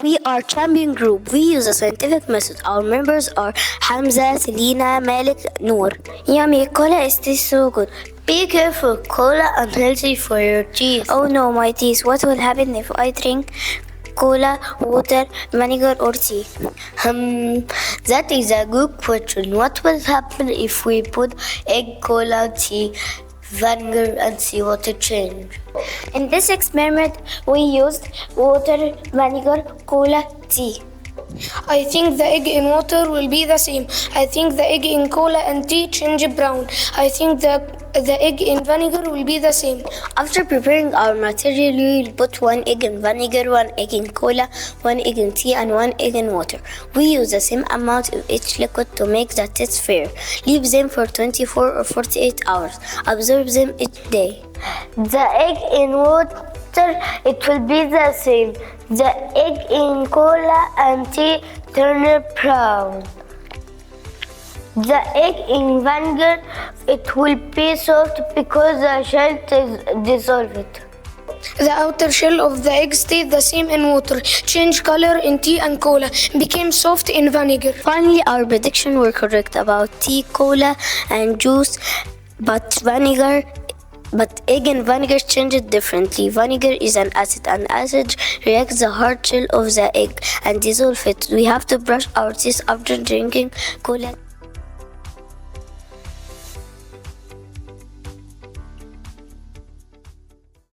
We are champion group. We use a scientific method. Our members are Hamza, Weselina, Malek, Nour. Yummy, cola is tastes so good. Be careful, cola unhealthy for your teeth. Oh no, my teeth. What will happen if I drink cola, water, vinegar or tea? That is a good question. What will happen if we put egg, cola, tea, vinegar and see what it change? In this experiment, we used water, vinegar, cola, tea. I think the egg in water will be the same. I think the egg in cola and tea change brown. I think the egg in vinegar will be the same. After preparing our material, we will put 1 egg in vinegar, 1 egg in cola, 1 egg in tea, and 1 egg in water. We use the same amount of each liquid to make the test fair. Leave them for 24 or 48 hours. Observe them each day. The egg in water, it will be the same. The egg in cola and tea turn brown. The egg in vinegar, it will be soft because the shell is dissolved. The outer shell of the egg stayed the same in water, changed color in tea and cola, became soft in vinegar. Finally, our predictions were correct about tea, cola, and juice, but egg and vinegar changed differently. Vinegar is an acid, and acid reacts the hard shell of the egg and dissolves it. We have to brush our teeth after drinking cola.